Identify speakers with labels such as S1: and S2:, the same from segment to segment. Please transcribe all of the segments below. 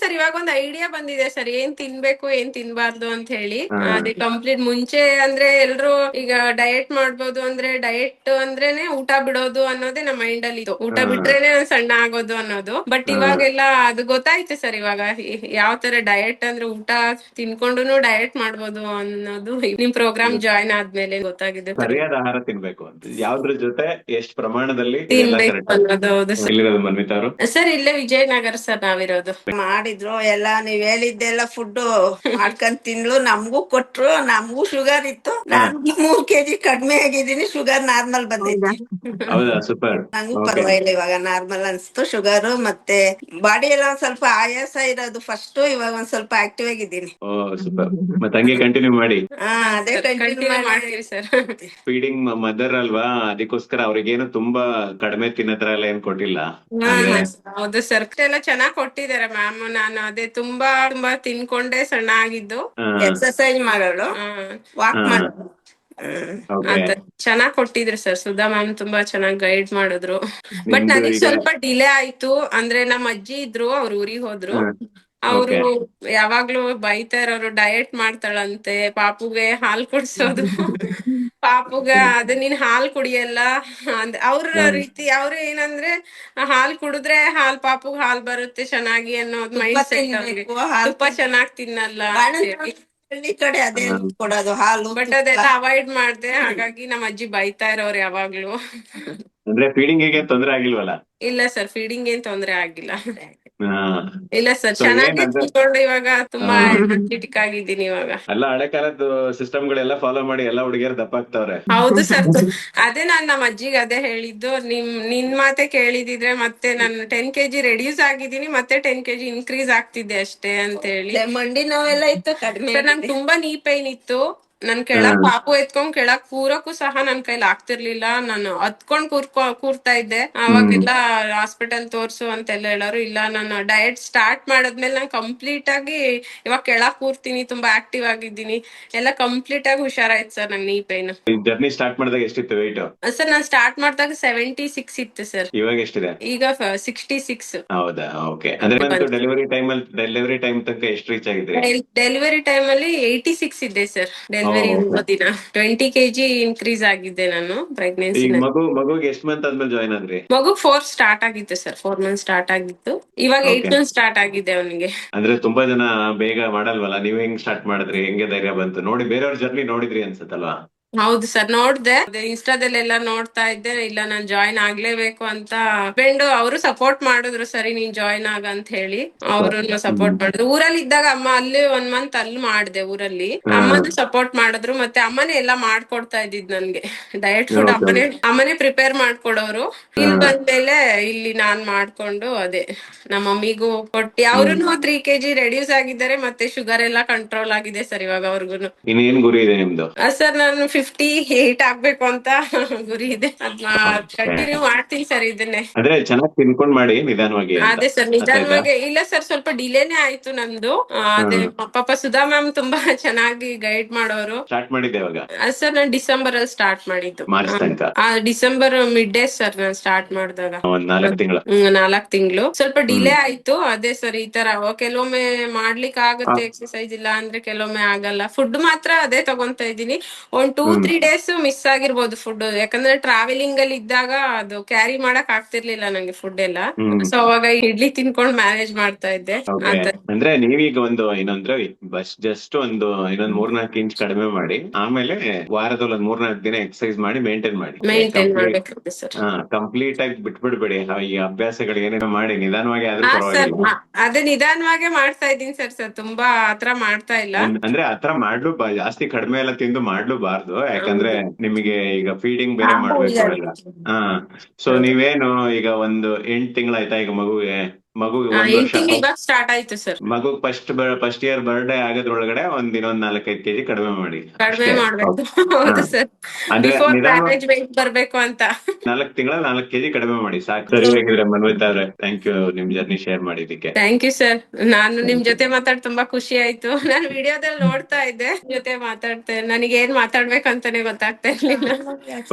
S1: Sir ಇವಾಗ ಒಂದ್ idea ಬಂದಿದೆ ಸರ್, ಏನ್ ತಿನ್ಬೇಕು ಏನ್ ತಿನ್ಬಾರ್ದು ಅಂತ ಹೇಳಿ.
S2: ಹಾ.
S1: ಅದೇ ಕಂಪ್ಲೀಟ್ ಮುಂಚೆ ಅಂದ್ರೆ ಎಲ್ರು ಈಗ ಡಯಟ್ ಮಾಡ್ಬೋದು ಅಂದ್ರೆ ಡಯಟ್ ಅಂದ್ರೇನೆ ಊಟ ಬಿಡೋದು ಅನ್ನೋದೇ ನಮ್ಮ ಮೈಂಡ್ ಅಲ್ಲಿ ಇತ್ತು. ಊಟ ಬಿಟ್ರೇನೆ ನಾನ್ ಸಣ್ಣ ಆಗೋದು ಅನ್ನೋದು. ಬಟ್ ಇವಾಗೆಲ್ಲ ಅದು ಗೊತ್ತಾಯ್ತು ಸರ್. ಇವಾಗ ಯಾವ ತರ ಡಯಟ್ ಅಂದ್ರೆ ಊಟ ತಿನ್ಕೊಂಡುನು ಡಯಟ್ ಮಾಡ್ಬೋದು ಅನ್ನೋದು ನಿಮ್ ಪ್ರೋಗ್ರಾಮ್ ಜಾಯ್ನ್ ಆದ್ಮೇಲೆ ಗೊತ್ತಾಗಿದೆ ಸರ್.
S2: ಸರಿಯಾದ ಆಹಾರ ತಿನ್ಬೇಕು ಅಂತ, ಯಾವ್ದ್ರ ಜೊತೆ ಎಷ್ಟ್ ಪ್ರಮಾಣದಲ್ಲಿ ಇದೆಲ್ಲ
S1: ತಿನ್ಬೇಕು
S2: ಕರೆಕ್ಟ್.
S1: ಅನ್ನೋದು. ಹೌದು ಸರ್.
S2: ಎಲ್ಲಿರೋದು ಮನ್ವಿತಾ ಅವರು?
S1: ಸರ್ ಇಲ್ಲೇ ವಿಜಯನಗರ ಸರ್ ನಾವಿರೋದು.
S3: ಮಾಡಿದ್ರು ಎಲ್ಲ ನೀವ್ ಹೇಳಿದ್ದೆಲ್ಲ ಫುಡ್ ಮಾಡ್ಕೊಂಡ್ ತಿನ್ಲು, ನಮ್ಗೂ ಕೊಟ್ರು. ನಮ್ಗೂ ಶುಗರ್ ಇತ್ತು. ನಾನು 3 kg ಕಡಿಮೆ ಆಗಿದ್ದೀನಿ, ಶುಗರ್ ನಾರ್ಮಲ್ ಬಂದೈತಿ.
S2: ಹೌದಾ, ಸೂಪರ್.
S3: ನಂಗೂ ಪರವಾಗಿಲ್ಲ, ಇವಾಗ ನಾರ್ಮಲ್ ಅನ್ಸ್ತು ಶುಗರ್. ಮತ್ತೆ ಬಾಡಿ ಎಲ್ಲ ಒಂದ್ ಸ್ವಲ್ಪ ಆಯಾಸ ಇರೋದು ಫಸ್ಟ್, ಇವಾಗ ಒಂದ್ ಸ್ವಲ್ಪ ಆಕ್ಟಿವ್ ಆಗಿದ್ದೀನಿ.
S2: ಓ ಸೂಪರ್. ಮತ್ತೆ ಹಂಗೆ ಕಂಟಿನ್ಯೂ ಮಾಡಿ.
S3: ಅದೇ ಕಂಟಿನ್ಯೂ
S1: ಮಾಡ್ತೀವಿ ಸರ್.
S2: ಫೀಡಿಂಗ್ ಮದರ್ ಅಲ್ವಾ, ಅದಕ್ಕೋಸ್ಕರ ಅವ್ರಿಗೇನು ತುಂಬಾ ಕಡಿಮೆ ತಿನ್ನತ್ರ ಎಲ್ಲ ಏನ್ ಕೊಟ್ಟಿಲ್ಲ.
S1: ಹೌದು ಸರ್, ಎಲ್ಲ ಚೆನ್ನಾಗ್ ಕೊಟ್ಟಿದ್ದಾರೆ ಮ್ಯಾಮ್. ನಾನು ಅದೇ ತುಂಬಾ ತಿನ್ಕೊಂಡೆ ಸಣ್ಣ ಆಗಿದ್ದು.
S3: ಎಕ್ಸರ್ಸೈಸ್ ಮಾಡೋಳು, ವಾಕ್ ಮಾಡೋಳು.
S1: ಚೆನ್ನಾಗ್ ಕೊಟ್ಟಿದ್ರು ಸರ್. ಸುಧಾ ಮ್ಯಾಮ್ ತುಂಬಾ ಚೆನ್ನಾಗ್ ಗೈಡ್ ಮಾಡಿದ್ರು. ಬಟ್ ನನಗ್ ಸ್ವಲ್ಪ ಡಿಲೇ ಆಯ್ತು. ಅಂದ್ರೆ ನಮ್ ಅಜ್ಜಿ ಇದ್ರು, ಅವ್ರ ಊರಿಗೆ ಹೋದ್ರು. ಅವರು ಯಾವಾಗ್ಲೂ ಬೈತಾ ಇರೋರು, ಡಯಟ್ ಮಾಡ್ತಾಳಂತೆ, ಪಾಪುಗೆ ಹಾಲ್ ಕುಡ್ಸೋದು, ಪಾಪುಗ ಅದೇ ನೀನ್ ಹಾಲ್ ಕುಡಿಯಲ್ಲ ಅವ್ರ ರೀತಿ. ಅವ್ರು ಏನಂದ್ರೆ ಹಾಲ್ ಕುಡಿದ್ರೆ ಪಾಪುಗ್ ಹಾಲ್ ಬರುತ್ತೆ ಚೆನ್ನಾಗಿ ಅನ್ನೋದು ಮೈಂಡ್ ಸೆಟ್ ಅವ್ರಿಗೆ. ತುಪ್ಪ ಚೆನ್ನಾಗ್ ತಿನ್ನಲ್ಲ
S3: ಹಳ್ಳಿ ಕಡೆ ಅದೇ ಕೊಡೋದು ಹಾಲು.
S1: ಬಟ್ ಅದೆಲ್ಲ ಅವಾಯ್ಡ್ ಮಾಡ್ದೆ. ಹಾಗಾಗಿ ನಮ್ಮ ಅಜ್ಜಿ ಬೈತಾ ಇರೋರು ಯಾವಾಗ್ಲೂ.
S2: ಅಂದ್ರೆ ಫೀಡಿಂಗ್ ಗೆ ತೊಂದ್ರೆ ಆಗಿಲ್ವಲ್ಲ?
S1: ಇಲ್ಲ ಸರ್, ಫೀಡಿಂಗ್ ಏನ್ ತೊಂದ್ರೆ ಆಗಿಲ್ಲ. ಇಲ್ಲ ಸರ್, ಚೆನ್ನಾಗಿ ತಿನ್ಕೊಂಡು ಇವಾಗ ತುಂಬಾ ಎನರ್ಜೆಟಿಕ್ ಆಗಿದ್ದೀನಿ ಇವಾಗ.
S2: ಎಲ್ಲ ಹಳೆ ಕಾಲದ ಸಿಸ್ಟಮ್ ಗಳೆಲ್ಲ ಫಾಲೋ ಮಾಡಿ ಎಲ್ಲ ಹುಡುಗಿಯರು ದಪ್ಪ ಆಗ್ತಾವ್ರೆ.
S1: ಹೌದು ಸರ್. ಅದೇ ನಾನ್ ನಮ್ಮ ಅಜ್ಜಿಗೆ ಅದೇ ಹೇಳಿದ್ದು, ನಿನ್ ಮಾತೆ ಕೇಳಿದಿದ್ರೆ ಮತ್ತೆ ನಾನು 10 kg ರೆಡ್ಯೂಸ್ ಆಗಿದ್ದೀನಿ, ಮತ್ತೆ 10 kg ಇನ್ಕ್ರೀಸ್ ಆಗ್ತಿದ್ದೆ ಅಷ್ಟೇ ಅಂತ ಹೇಳಿ.
S3: ಮಂಡಿ ನೋವೆಲ್ಲ ಇತ್ತು, ಕಡಿಮೆ.
S1: ನಂಗೆ ತುಂಬಾ ನೀ ಪೈನ್ ಇತ್ತು. ನನ್ ಕೆಳಗ್ ಪಾಪು ಎತ್ಕೊಂಡ್ ಕೆಳಗ್ ಕೂರಕ್ಕೂ ಸಹ ನನ್ ಕೈಲಿ ಆಗ್ತಿರ್ಲಿಲ್ಲ. ನಾನು ಹತ್ಕೊಂಡ್ ಕೂರ್ತಾ ಇದ್ದೆ. ಅವಾಗೆಲ್ಲ ಹಾಸ್ಪಿಟಲ್ ತೋರ್ಸು ಅಂತೆಲ್ಲ ಹೇಳೋರು. ಇಲ್ಲ, ನಾನು ಡಯಟ್ ಸ್ಟಾರ್ಟ್ ಮಾಡಾದ್ಮೇಲೆ ನಾನು ಕಂಪ್ಲೀಟ್ ಆಗಿ ಇವಾಗ ಕೆಳಗ್ ಕೂರ್ತೀನಿ, ತುಂಬಾ ಆಕ್ಟಿವ್ ಆಗಿದ್ದೀನಿ, ಎಲ್ಲ ಕಂಪ್ಲೀಟ್ ಆಗಿ ಹುಷಾರಾಯ್ತು ಸರ್ ನಂಗೆ ನೀ ಪೈನ್.
S2: ಜರ್ನಿ ಸ್ಟಾರ್ಟ್ ಮಾಡಿದಾಗ ಎಷ್ಟಿತ್ತು ವೆಯ್ಟ್?
S1: ಸರ್ ನಾನ್ ಸ್ಟಾರ್ಟ್ ಮಾಡಿದಾಗ 76 ಇತ್ತು ಸರ್.
S2: ಇವಾಗ ಎಷ್ಟಿದೆ?
S1: ಈಗ 66.
S2: ಹೌದಾ, ಓಕೆ. ಅಂದ್ರೆ ಡೆಲಿವರಿ ಟೈಮ್ ತನಕ ಎಷ್ಟು ರೀಚ್ ಆಗಿದ್ರಿ?
S1: ಡೆಲಿವರಿ ಟೈಮ್ ಅಲ್ಲಿ 86 ಇದೆ ಸರ್. ಡೆಲಿವರಿ ದಿನ 20 kg ಇನ್ಕ್ರೀಸ್ ಆಗಿದ್ದೆ ನಾನು ಪ್ರೆಗ್ನೆನ್ಸಿ.
S2: ಮಗುಗೆ ಎಷ್ಟು ಮಂತ್ ಆದ್ಮೇಲೆ ಜಾಯ್ನ್ ಆದ್ರಿ?
S1: ಮಗು 4 ಸ್ಟಾರ್ಟ್ ಆಗಿತ್ತು ಸರ್. 4 ಮಂತ್ ಸ್ಟಾರ್ಟ್ ಆಗಿತ್ತು. ಇವಾಗ 8 ಮಂತ್ ಸ್ಟಾರ್ಟ್ ಆಗಿದೆ ಅವನಿಗೆ.
S2: ಅಂದ್ರೆ ತುಂಬಾ ಜನ ಬೇಗ ಮಾಡಲ್ವಲ್ಲ, ನೀವ್ ಹೆಂಗ್ ಸ್ಟಾರ್ಟ್ ಮಾಡಿದ್ರಿ? ಹೆಂಗೆ ಧೈರ್ಯ ಬಂತು? ನೋಡಿ ಬೇರೆಯವ್ರ ಜರ್ನಿ ನೋಡಿದ್ರಿ ಅನ್ಸತ್ತಲ್ವಾ?
S1: ಹೌದು ಸರ್, ನೋಡ್ದೆ. ಇನ್ಸ್ಟಾದಲ್ಲೆಲ್ಲ ನೋಡ್ತಾ ಇದ್ದೆ. ಇಲ್ಲ ನಾನ್ ಜಾಯ್ನ್ ಆಗ್ಲೇಬೇಕು ಅಂತ. ಫ್ರೆಂಡ್ ಅವರು ಸಪೋರ್ಟ್ ಮಾಡಿದ್ರು, ಸರಿ ನೀನ್ ಜಾಯ್ನ್ ಆಗ ಅಂತ ಹೇಳಿ. ಅವ್ರನ್ನ ಸಪೋರ್ಟ್ ಮಾಡಿದ್ರು. ಊರಲ್ಲಿ ಇದ್ದಾಗ ಅಮ್ಮ ಅಲ್ಲಿ 1 ಮಂತ್ ಅಲ್ಲಿ ಮಾಡ್ದೆ ಊರಲ್ಲಿ. ಅಮ್ಮನ ಸಪೋರ್ಟ್ ಮಾಡಿದ್ರು. ಮತ್ತೆ ಅಮ್ಮನೇ ಎಲ್ಲಾ ಮಾಡ್ಕೊಡ್ತಾ ಇದ್ದಿದ್ ನನ್ಗೆ. ಡಯಟ್ ಫುಡ್ ಅಮ್ಮನೇ ಪ್ರಿಪೇರ್ ಮಾಡ್ಕೊಡೋರು. ಇಲ್ಲಿ ಬಂದ್ಮೇಲೆ ಇಲ್ಲಿ ನಾನ್ ಮಾಡ್ಕೊಂಡು ಅದೇ ನಮ್ಮ ಮಮ್ಮಿಗೂ ಕೊಟ್ಟಿ. ಅವ್ರುನು 3 kg ರೆಡ್ಯೂಸ್ ಆಗಿದ್ದಾರೆ. ಮತ್ತೆ ಶುಗರ್ ಎಲ್ಲ ಕಂಟ್ರೋಲ್ ಆಗಿದೆ ಸರ್ ಇವಾಗ ಅವ್ರಿಗೂನು.
S2: ಇನ್ನೇನ್ ಗುರಿ ಇದೆ ನಿಮ್ದು?
S1: ಸರ್ ನಾನು 58 ಆಗ್ಬೇಕು ಅಂತ ಗುರಿ ಇದೆ. ಕಂಟಿನ್ಯೂ ಮಾಡ್ತೀನಿ ಸರ್ ಇದನ್ನೇ.
S2: ಅಂದ್ರೆ ಚೆನ್ನಾಗಿ ತಿನ್ಕೊಂಡ್ ಮಾಡಿ ನಿಧಾನವಾಗಿ.
S1: ಅದೇ ಸರ್, ನಿಧಾನವಾಗಿ. ಇಲ್ಲ ಸರ್, ಸ್ವಲ್ಪ ಡಿಲೇನೆ ಆಯ್ತು ನಂದು. ಅದೇ ಪಾಪ ಸುಧಾ ಮ್ಯಾಮ್ ತುಂಬಾ ಚೆನ್ನಾಗಿ ಗೈಡ್ ಮಾಡೋರು.
S2: ಸ್ಟಾರ್ಟ್ ಮಾಡಿದ್ದೆ ಇವಾಗ?
S1: ಸರ್ ನಾನು ಡಿಸೆಂಬರ್ ಅಲ್ಲಿ ಸ್ಟಾರ್ಟ್ ಮಾಡಿದ್ದು.
S2: ಮಾರ್ಚ್ ತನಕ?
S1: ಡಿಸೆಂಬರ್ ಮಿಡ್ ಡೇ ಸರ್ ನಾನು ಸ್ಟಾರ್ಟ್ ಮಾಡಿದಾಗ.
S2: 4 ತಿಂಗಳು.
S1: 4 ತಿಂಗಳು. ಸ್ವಲ್ಪ ಡಿಲೇ ಆಯ್ತು. ಅದೇ ಸರ್, ಈ ತರ ಕೆಲವೊಮ್ಮೆ ಮಾಡ್ಲಿಕ್ಕೆ ಆಗುತ್ತೆ ಎಕ್ಸರ್ಸೈಸ್, ಇಲ್ಲ ಅಂದ್ರೆ ಕೆಲವೊಮ್ಮೆ ಆಗಲ್ಲ. ಫುಡ್ ಮಾತ್ರ ಅದೇ ತಗೊಂತಾ ಇದೀನಿ. 2-3 ಡೇಸ್ ಮಿಸ್ ಆಗಿರ್ಬೋದು ಫುಡ್. ಯಾಕಂದ್ರೆ ಟ್ರಾವೆಲಿಂಗ್ ಅಲ್ಲಿ ಇದ್ದಾಗ ಅದು ಕ್ಯಾರಿ ಮಾಡಕ್ ಆಗ್ತಿರ್ಲಿಲ್ಲ ನಂಗೆ ಫುಡ್ ಎಲ್ಲ. ಸೊ ಅವಾಗ ಇಡ್ಲಿ ತಿನ್ಕೊಂಡ್ ಮ್ಯಾನೇಜ್ ಮಾಡ್ತಾ ಇದ್ದೆ.
S2: ಅಂದ್ರೆ ನೀವೀಗ ಇನ್ನೊಂದ್ರೆ ಜಸ್ಟ್ ಇನ್ನೊಂದ್ 3-4 ಇಂಚ್ ಕಡಿಮೆ ಮಾಡಿ, ಆಮೇಲೆ ವಾರದಲ್ಲಿ 3-4 ದಿನ ಎಕ್ಸರ್ಸೈಸ್ ಮಾಡಿ ಮೇಂಟೈನ್ ಮಾಡಿ.
S1: ಮಾಡ್ಬೇಕು ಸರ್.
S2: ಕಂಪ್ಲೀಟ್ ಆಗಿ ಬಿಟ್ಬಿಡ್ಬೇಡಿ ಈ ಅಭ್ಯಾಸಗಳು. ಏನೇನೋ ಮಾಡಿ ನಿಧಾನವಾಗಿ ಆದ್ರೂ ಪರವಾಗಿಲ್ಲ.
S1: ಅದೇ ನಿಧಾನವಾಗೇ ಮಾಡ್ತಾ ಇದ್ದೀನಿ ಸರ್. ತುಂಬಾ ಆತರ ಮಾಡ್ತಾ ಇಲ್ಲ.
S2: ಅಂದ್ರೆ ಆತರ ಮಾಡ್ಲು ಜಾಸ್ತಿ ಕಡಿಮೆ ಎಲ್ಲ ತಿಂದು ಮಾಡ್ಲೂಬಾರ್ದು. ಯಾಕಂದ್ರೆ ನಿಮಗೆ ಈಗ ಫೀಡಿಂಗ್ ಬೇರೆ ಮಾಡ್ಬೇಕು ಅವೆಲ್ಲ. ಸೊ ನೀವೇನು ಈಗ 8 ತಿಂಗಳಾಯ್ತಾ ಈಗ ಮಗುಗೆ 1 ವರ್ಷ
S1: ಸ್ಟಾರ್ಟ್ ಆಯ್ತು ಸರ್.
S2: ಮಗು ಫಸ್ಟ್ ಇಯರ್ ಬರ್ಡೇ ಆಗೋದ್ರೊಳಗಡೆ ಇನ್ನೊಂದ್ 4-5 kg ಕಡಿಮೆ ಮಾಡಿ.
S1: ಕಡಿಮೆ ಮಾಡ್ಬೇಕು. ಹೌದು ಸರ್, ಬರ್ಬೇಕು ಅಂತ.
S2: 4 ತಿಂಗಳಲ್ಲಿ 4 kg ಕಡಿಮೆ ಮಾಡಿ ಸಾಕು. ಸರಿ ಹೇಗಿದ್ರೆ ಮನ್ವಿತಾ ಅವ್ರೆ, ಥ್ಯಾಂಕ್ ಯು ನಿಮ್ ಜರ್ನಿ ಶೇರ್ ಮಾಡಿದಕ್ಕೆ.
S1: Thank you sir. ನಾನು ನಿಮ್ ಜೊತೆ ಮಾತಾಡ್ ತುಂಬಾ ಖುಷಿ ಆಯ್ತು. ನಾನು ವಿಡಿಯೋದಲ್ಲಿ ನೋಡ್ತಾ ಇದ್ದೆ, ಜೊತೆ ಮಾತಾಡ್ತೆ. ನನಗೆ ಏನ್ ಮಾತಾಡ್ಬೇಕಂತಾನೆ ಗೊತ್ತಾಗ್ತಾ ಇರ್ಲಿಲ್ಲ.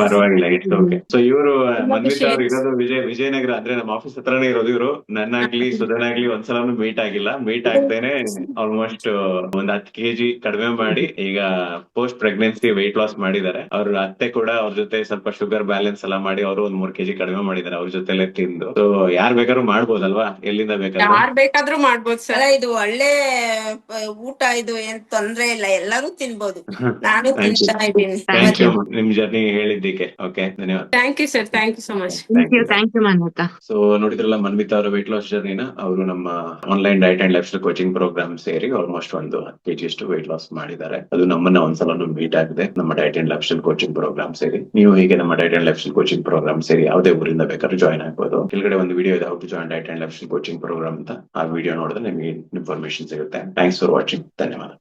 S2: ಪರವಾಗಿಲ್ಲ, ಇಟ್ಸ್ ಓಕೆ. ಸೊ ಇವರು ಮನ್ವಿತಾ ಅವ್ರು ಇರೋದು ವಿಜಯನಗರ. ಅಂದ್ರೆ ನಮ್ಮ ಆಫೀಸ್ ಹತ್ರನೇ ಇರೋದು ಇವರು. ನನ್ನ ಆಗ್ಲಿ ಸುಧನ್ ಆಗ್ಲಿ ಒಂದ್ಸಲನು ಮೀಟ್ ಆಗಿಲ್ಲ. ಮೀಟ್ ಆಗ್ದೇನೆ ಆಲ್ಮೋಸ್ಟ್ ಒಂದ್ 10 kg ಕಡಿಮೆ ಮಾಡಿ ಈಗ ಪೋಸ್ಟ್ ಪ್ರೆಗ್ನೆನ್ಸಿ weight ಲಾಸ್ ಮಾಡಿದ್ದಾರೆ. ಅವ್ರ ಅತ್ತೆ ಕೂಡ ಅವ್ರ ಜೊತೆ ಸ್ವಲ್ಪ ಶುಗರ್ ಬ್ಯಾಲೆನ್ಸ್ ಎಲ್ಲ ಮಾಡಿ ಅವರು ಒಂದ್ 3 kg ಕಡಿಮೆ ಮಾಡಿದ್ದಾರೆ ಅವ್ರ ಜೊತೆಲೆ ತಿಂದು. ಸೊ ಯಾರ್ ಬೇಕಾದ್ರೂ ಮಾಡ್ಬೋದಲ್ವಾ, ಎಲ್ಲಿಂದ ಬೇಕಾದ್ರೂ.
S1: ಯಾರ್ ಬೇಕಾದ್ರೂ ಮಾಡ್ಬೋದು ಸರ್.
S3: ಅಲ್ಲ ಇದು ಒಳ್ಳೆ ಊಟ, ಇದು ಏನ್ ತೊಂದ್ರೆ ಇಲ್ಲ, ಎಲ್ಲರೂ ತಿನ್ಬೋದು. ನಾನು
S2: Thank you.
S3: ತಿಂತಾ ಇದ್ದೀನಿ.
S2: ಥ್ಯಾಂಕ್ ಯು ನಿಮ್ ಜರ್ನಿ ಹೇಳಿದ್ದಕ್ಕೆ. ಓಕೆ, ಧನ್ಯವಾದ.
S1: Thank you sir, thank you so much.
S4: Thank you Manvita.
S2: So ನೋಡಿದ್ರಲ್ಲ ಮನ್ವಿತಾ ಅವರ weight loss ಜರ್ನಿನ. ಅವರು ನಮ್ಮ online diet and lifestyle coaching program ಸೇರಿ ಆಲ್ಮೋಸ್ಟ್ ಒಂದು 10 kg ಅಷ್ಟು weight loss ಮಾಡಿದ್ದಾರೆ. ಅದು ನಮ್ಮನ್ನ ಒಂದ್ಸಲ ಮೀಟ್ ಆಗಿದೆ ನಮ್ಮ diet and lifestyle coaching program ಸೇರಿ. ನೀವು ಹೀಗೆ ನಮ್ಮ diet and lifestyle coaching program ಸೇರಿ ಯಾವುದೇ ಊರಿಂದ ಬೇಕಾದ್ರೂ ಜಾಯ್ನ್ ಆಗ್ಬೋದು. ಕೆಳಗಡೆ ಒಂದು ವಿಡಿಯೋ ಇದೆ, how to join diet and lifestyle coaching program ಅಂತ. ಆ ವಿಡಿಯೋ ನೋಡಿದ್ರೆ ನಿಮಗೆ ಇನ್ಫಾರ್ಮೇಶನ್ ಸಿಗುತ್ತೆ. Thanks for watching. ಧನ್ಯವಾದ.